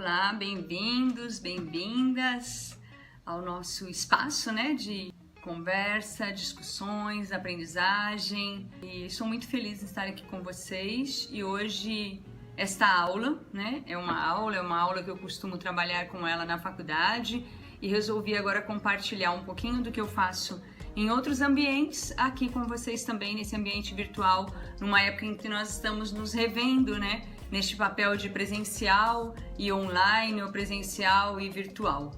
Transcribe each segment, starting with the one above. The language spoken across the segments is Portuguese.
Olá, bem-vindos, bem-vindas ao nosso espaço, de conversa, discussões, aprendizagem. E estou muito feliz de estar aqui com vocês. E hoje esta aula, é uma aula que eu costumo trabalhar com ela na faculdade e resolvi agora compartilhar um pouquinho do que eu faço em outros ambientes aqui com vocês também nesse ambiente virtual, numa época em que nós estamos nos revendo, neste papel de presencial e online, ou presencial e virtual.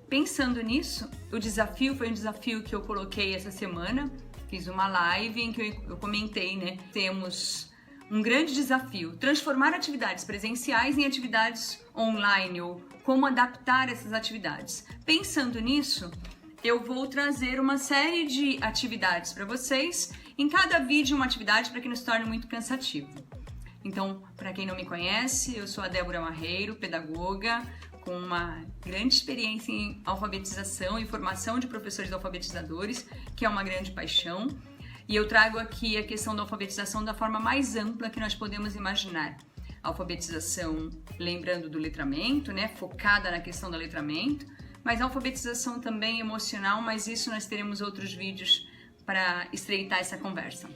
Pensando nisso, o desafio foi um desafio que eu coloquei essa semana, fiz uma live em que eu comentei, temos um grande desafio, transformar atividades presenciais em atividades online, ou como adaptar essas atividades. Pensando nisso, eu vou trazer uma série de atividades para vocês, em cada vídeo uma atividade para que não se torne muito cansativo. Então, para quem não me conhece, eu sou a Débora Marreiro, pedagoga, com uma grande experiência em alfabetização e formação de professores alfabetizadores, que é uma grande paixão. E eu trago aqui a questão da alfabetização da forma mais ampla que nós podemos imaginar. A alfabetização, lembrando do letramento, focada na questão do letramento, mas a alfabetização também emocional, mas isso nós teremos outros vídeos para estreitar essa conversa.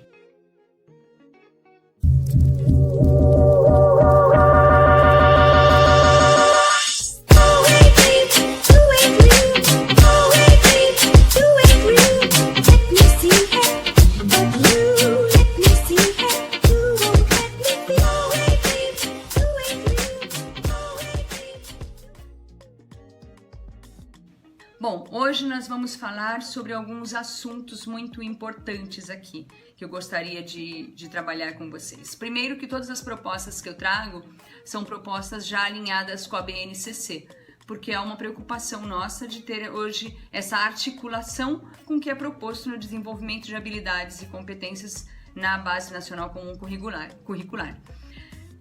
Bom, hoje nós vamos falar sobre alguns assuntos muito importantes aqui, que eu gostaria de trabalhar com vocês. Primeiro, que todas as propostas que eu trago são propostas já alinhadas com a BNCC, porque é uma preocupação nossa de ter hoje essa articulação com o que é proposto no desenvolvimento de habilidades e competências na Base Nacional Comum Curricular.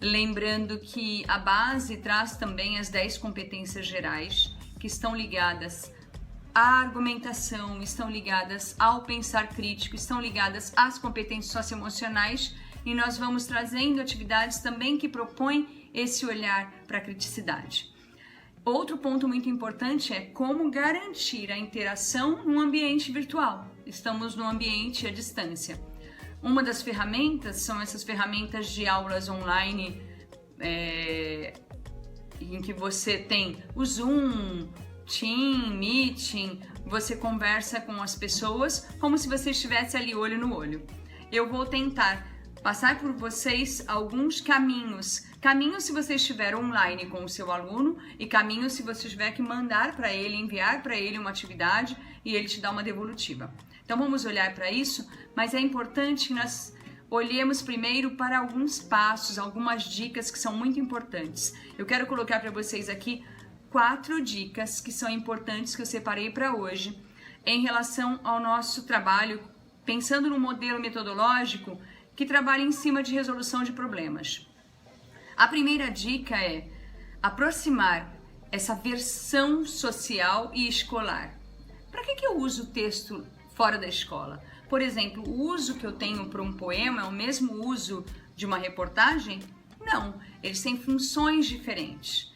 Lembrando que a base traz também as 10 competências gerais que estão ligadas à argumentação, estão ligadas ao pensar crítico, estão ligadas às competências socioemocionais, e nós vamos trazendo atividades também que propõem esse olhar para a criticidade. Outro ponto muito importante é como garantir a interação num ambiente virtual. Estamos num ambiente à distância. Uma das ferramentas são essas ferramentas de aulas online, em que você tem o Zoom, Team, Meeting, você conversa com as pessoas como se você estivesse ali olho no olho. Eu vou tentar passar por vocês alguns caminhos se você estiver online com o seu aluno e caminhos se você tiver que mandar para ele, enviar para ele uma atividade e ele te dá uma devolutiva. Então vamos olhar para isso, mas é importante que nós olhemos primeiro para alguns passos, algumas dicas que são muito importantes. Eu quero colocar para vocês aqui 4 dicas que são importantes que eu separei para hoje em relação ao nosso trabalho, pensando no modelo metodológico que trabalha em cima de resolução de problemas. A primeira dica é aproximar essa versão social e escolar. Para que eu uso o texto fora da escola? Por exemplo, o uso que eu tenho para um poema é o mesmo uso de uma reportagem? Não, eles têm funções diferentes.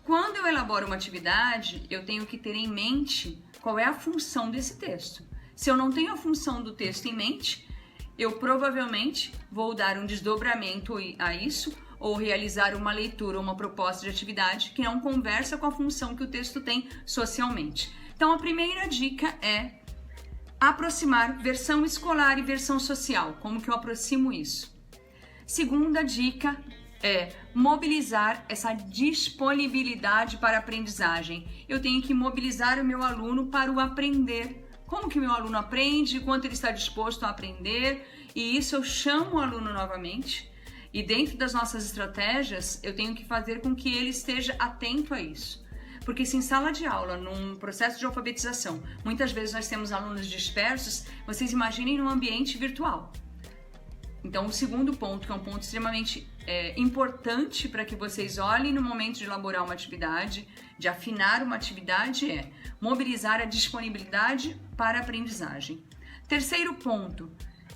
Quando eu elaboro uma atividade, eu tenho que ter em mente qual é a função desse texto. Se eu não tenho a função do texto em mente, eu provavelmente vou dar um desdobramento a isso ou realizar uma leitura ou uma proposta de atividade que não conversa com a função que o texto tem socialmente. Então, a primeira dica é aproximar versão escolar e versão social. Como que eu aproximo isso? Segunda dica é mobilizar essa disponibilidade para a aprendizagem. Eu tenho que mobilizar o meu aluno para o aprender. Como que o meu aluno aprende, quanto ele está disposto a aprender, e isso eu chamo o aluno novamente. E dentro das nossas estratégias, eu tenho que fazer com que ele esteja atento a isso. Porque se em sala de aula, num processo de alfabetização, muitas vezes nós temos alunos dispersos, vocês imaginem num ambiente virtual. Então, o segundo ponto, que é um ponto extremamente importante para que vocês olhem no momento de elaborar uma atividade, de afinar uma atividade, é mobilizar a disponibilidade para a aprendizagem. Terceiro ponto,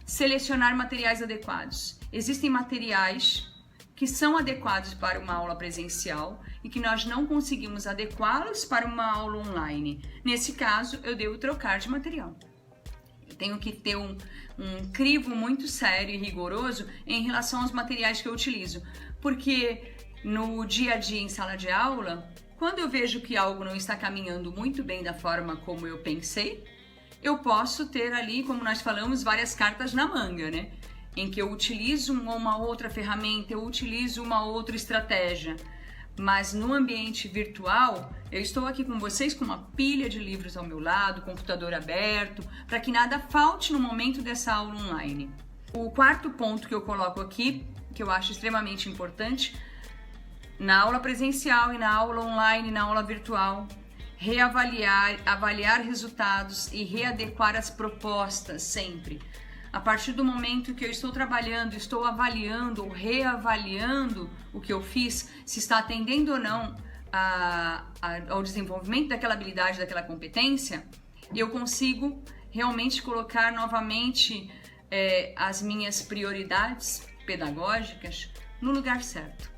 selecionar materiais adequados. Existem materiais que são adequados para uma aula presencial e que nós não conseguimos adequá-los para uma aula online. Nesse caso, eu devo trocar de material. Eu tenho que ter um crivo muito sério e rigoroso em relação aos materiais que eu utilizo, porque no dia a dia em sala de aula, quando eu vejo que algo não está caminhando muito bem da forma como eu pensei, eu posso ter ali, como nós falamos, várias cartas na manga, né? Em que eu utilizo uma outra ferramenta, eu utilizo uma outra estratégia. Mas no ambiente virtual, eu estou aqui com vocês com uma pilha de livros ao meu lado, computador aberto, para que nada falte no momento dessa aula online. O quarto ponto que eu coloco aqui, que eu acho extremamente importante, na aula presencial e na aula online, na aula virtual, avaliar resultados e readequar as propostas sempre. A partir do momento que eu estou trabalhando, estou avaliando ou reavaliando o que eu fiz, se está atendendo ou não ao desenvolvimento daquela habilidade, daquela competência, eu consigo realmente colocar novamente as minhas prioridades pedagógicas no lugar certo.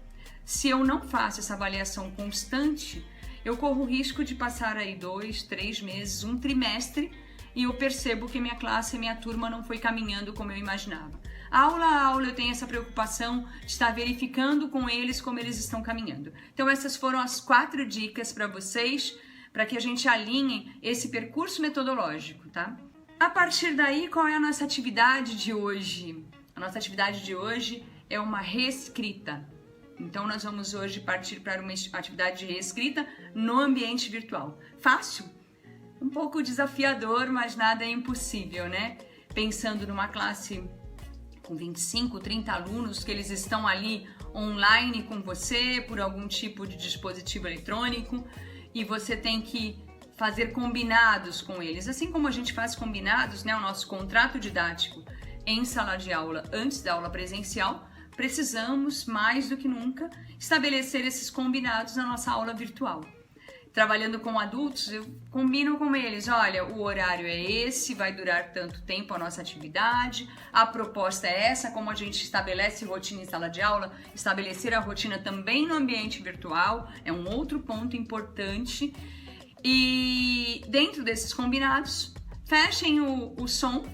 Se eu não faço essa avaliação constante, eu corro o risco de passar aí 2, 3 meses, um trimestre, e eu percebo que minha classe, minha turma não foi caminhando como eu imaginava. Aula a aula eu tenho essa preocupação de estar verificando com eles como eles estão caminhando. Então essas foram as 4 dicas para vocês, para que a gente alinhe esse percurso metodológico, tá? A partir daí, qual é a nossa atividade de hoje? A nossa atividade de hoje é uma reescrita. Então nós vamos hoje partir para uma atividade de reescrita no ambiente virtual. Fácil? Um pouco desafiador, mas nada é impossível, né? Pensando numa classe com 25, 30 alunos, que eles estão ali online com você por algum tipo de dispositivo eletrônico e você tem que fazer combinados com eles. Assim como a gente faz combinados, né? O nosso contrato didático em sala de aula antes da aula presencial, precisamos, mais do que nunca, estabelecer esses combinados na nossa aula virtual. Trabalhando com adultos, eu combino com eles, olha, o horário é esse, vai durar tanto tempo a nossa atividade, a proposta é essa, como a gente estabelece rotina em sala de aula, estabelecer a rotina também no ambiente virtual, é um outro ponto importante. E dentro desses combinados, fechem o som,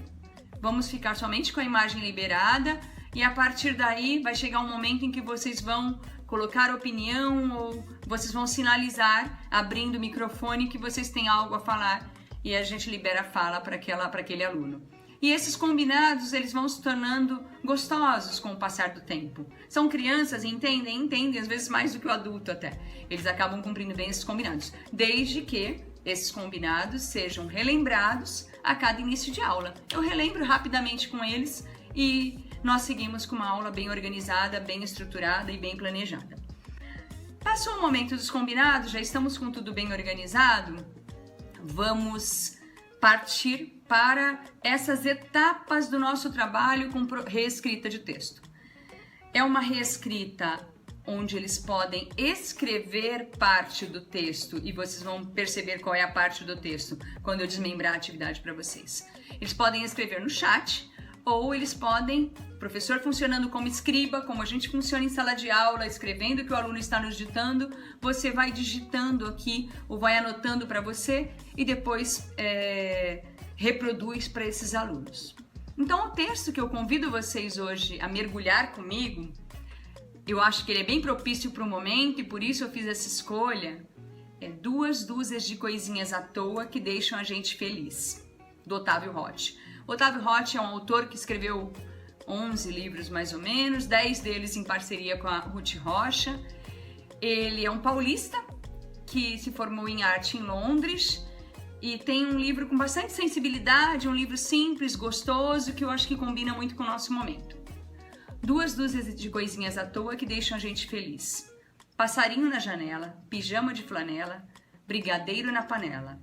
vamos ficar somente com a imagem liberada, e a partir daí vai chegar um momento em que vocês vão colocar opinião ou vocês vão sinalizar, abrindo o microfone, que vocês têm algo a falar e a gente libera a fala para aquele aluno. E esses combinados, eles vão se tornando gostosos com o passar do tempo. São crianças, entendem, às vezes mais do que o adulto até. Eles acabam cumprindo bem esses combinados, desde que esses combinados sejam relembrados a cada início de aula. Eu relembro rapidamente com eles e nós seguimos com uma aula bem organizada, bem estruturada e bem planejada. Passou o momento dos combinados, já estamos com tudo bem organizado, vamos partir para essas etapas do nosso trabalho com reescrita de texto. É uma reescrita onde eles podem escrever parte do texto e vocês vão perceber qual é a parte do texto quando eu desmembrar a atividade para vocês. Eles podem escrever no chat, ou eles podem, professor funcionando como escriba, como a gente funciona em sala de aula, escrevendo o que o aluno está nos ditando, você vai digitando aqui ou vai anotando para você e depois reproduz para esses alunos. Então o texto que eu convido vocês hoje a mergulhar comigo, eu acho que ele é bem propício para o momento e por isso eu fiz essa escolha, é 2 dúzias de coisinhas à toa que deixam a gente feliz, do Otávio Roth. Otávio Roth é um autor que escreveu 11 livros mais ou menos, 10 deles em parceria com a Ruth Rocha. Ele é um paulista que se formou em arte em Londres e tem um livro com bastante sensibilidade, um livro simples, gostoso, que eu acho que combina muito com o nosso momento. 2 dúzias de coisinhas à toa que deixam a gente feliz. Passarinho na janela, pijama de flanela, brigadeiro na panela.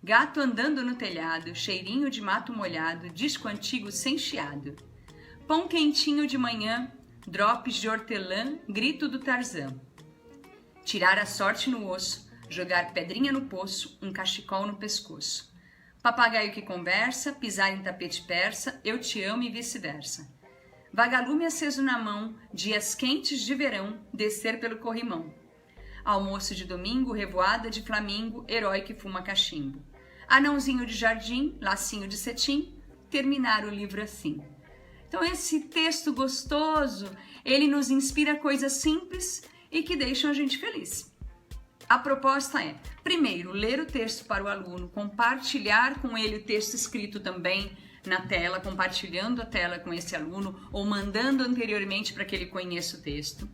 Gato andando no telhado, cheirinho de mato molhado, disco antigo sem chiado. Pão quentinho de manhã, drops de hortelã, grito do Tarzan. Tirar a sorte no osso, jogar pedrinha no poço, um cachecol no pescoço. Papagaio que conversa, pisar em tapete persa, eu te amo e vice-versa. vagalume aceso na mão, dias quentes de verão, descer pelo corrimão. Almoço de domingo, revoada de flamingo, herói que fuma cachimbo. Anãozinho de jardim, lacinho de cetim, terminar o livro assim. Então esse texto gostoso, ele nos inspira coisas simples e que deixam a gente feliz. A proposta é, primeiro, ler o texto para o aluno, compartilhar com ele o texto escrito também na tela, compartilhando a tela com esse aluno ou mandando anteriormente para que ele conheça o texto.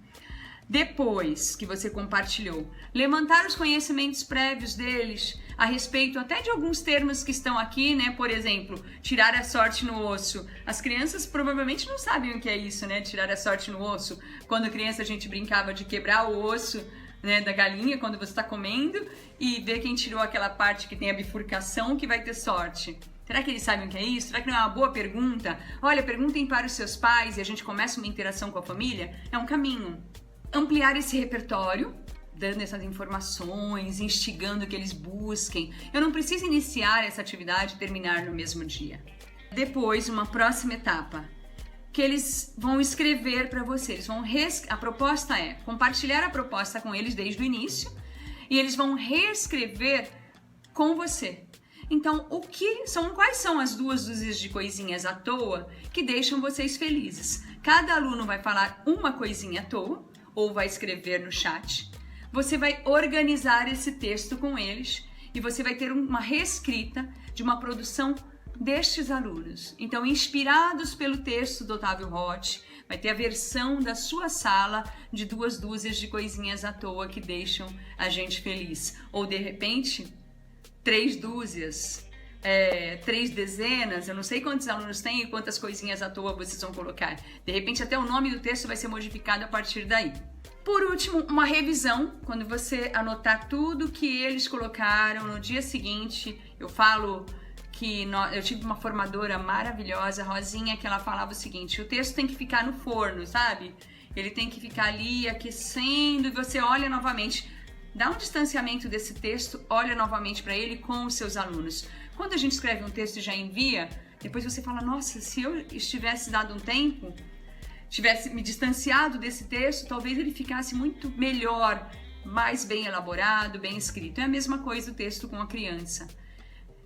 Depois que você compartilhou, levantar os conhecimentos prévios deles a respeito até de alguns termos que estão aqui, né? Por exemplo, tirar a sorte no osso. As crianças provavelmente não sabem o que é isso, né? Tirar a sorte no osso. Quando criança a gente brincava de quebrar o osso, né, da galinha quando você está comendo e ver quem tirou aquela parte que tem a bifurcação que vai ter sorte. Será que eles sabem o que é isso? Será que não é uma boa pergunta? Olha, perguntem para os seus pais e a gente começa uma interação com a família. É um caminho. Ampliar esse repertório, dando essas informações, instigando que eles busquem. Eu não preciso iniciar essa atividade e terminar no mesmo dia. Depois, uma próxima etapa, que eles vão escrever para você. A proposta é compartilhar a proposta com eles desde o início e eles vão reescrever com você. Então, quais são as 2 dúzias de coisinhas à toa que deixam vocês felizes? Cada aluno vai falar uma coisinha à toa ou vai escrever no chat. Você vai organizar esse texto com eles e você vai ter uma reescrita de uma produção destes alunos. Então, inspirados pelo texto do Otávio Roth, vai ter a versão da sua sala de 2 dúzias de coisinhas à toa que deixam a gente feliz. Ou, de repente, 3 dúzias, 3 dezenas, eu não sei quantos alunos tem e quantas coisinhas à toa vocês vão colocar. De repente, até o nome do texto vai ser modificado a partir daí. Por último, uma revisão, quando você anotar tudo que eles colocaram no dia seguinte. Eu falo que eu tive uma formadora maravilhosa, Rosinha, que ela falava o seguinte: o texto tem que ficar no forno, sabe? Ele tem que ficar ali aquecendo e você olha novamente. Dá um distanciamento desse texto, olha novamente para ele com os seus alunos. Quando a gente escreve um texto e já envia, depois você fala, nossa, se eu tivesse dado um tempo, tivesse me distanciado desse texto, talvez ele ficasse muito melhor, mais bem elaborado, bem escrito. É a mesma coisa o texto com a criança.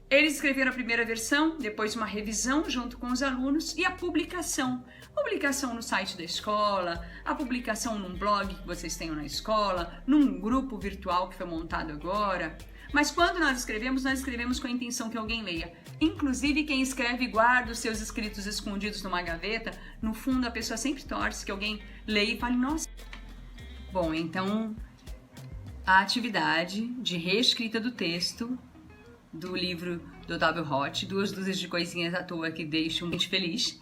Eles escreveram a primeira versão, depois uma revisão junto com os alunos e a publicação. Publicação no site da escola, a publicação num blog que vocês tenham na escola, num grupo virtual que foi montado agora. Mas quando nós escrevemos com a intenção que alguém leia. Inclusive, quem escreve guarda os seus escritos escondidos numa gaveta. No fundo, a pessoa sempre torce que alguém leia e fale, nossa. Bom, então, a atividade de reescrita do texto do livro do Otávio Roth, 2 dúzias de coisinhas à toa que deixam a gente feliz,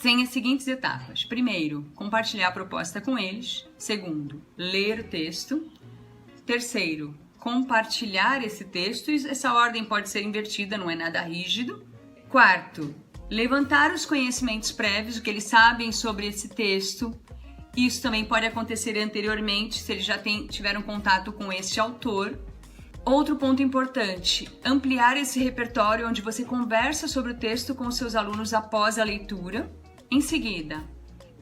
tem as seguintes etapas. Primeiro, compartilhar a proposta com eles. Segundo, ler o texto. Terceiro, compartilhar esse texto. Essa ordem pode ser invertida, não é nada rígido. Quarto, levantar os conhecimentos prévios, o que eles sabem sobre esse texto. Isso também pode acontecer anteriormente, se eles já tiveram contato com esse autor. Outro ponto importante, ampliar esse repertório onde você conversa sobre o texto com os seus alunos após a leitura. Em seguida,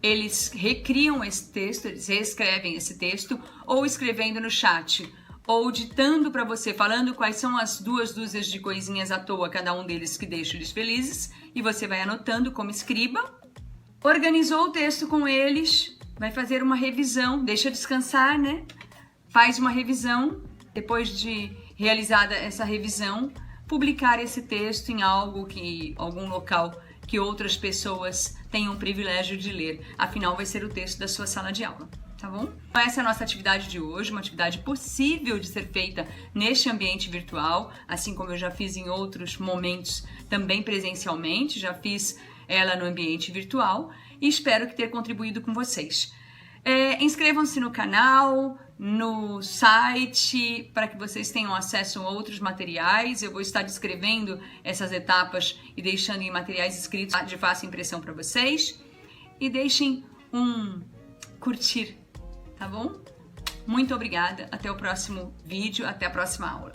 eles recriam esse texto, eles reescrevem esse texto, ou escrevendo no chat, ou ditando para você, falando quais são as 2 dúzias de coisinhas à toa, cada um deles que deixa eles felizes, e você vai anotando como escriba. Organizou o texto com eles, vai fazer uma revisão, deixa descansar, né? Faz uma revisão. Depois de realizada essa revisão, publicar esse texto em algum local que outras pessoas tenham o privilégio de ler. Afinal, vai ser o texto da sua sala de aula, tá bom? Então, essa é a nossa atividade de hoje, uma atividade possível de ser feita neste ambiente virtual, assim como eu já fiz em outros momentos também presencialmente, já fiz ela no ambiente virtual e espero que ter contribuído com vocês. Inscrevam-se no canal, no site, para que vocês tenham acesso a outros materiais. Eu vou estar descrevendo essas etapas e deixando em materiais escritos de fácil impressão para vocês. E deixem um curtir, tá bom? Muito obrigada, até o próximo vídeo, até a próxima aula.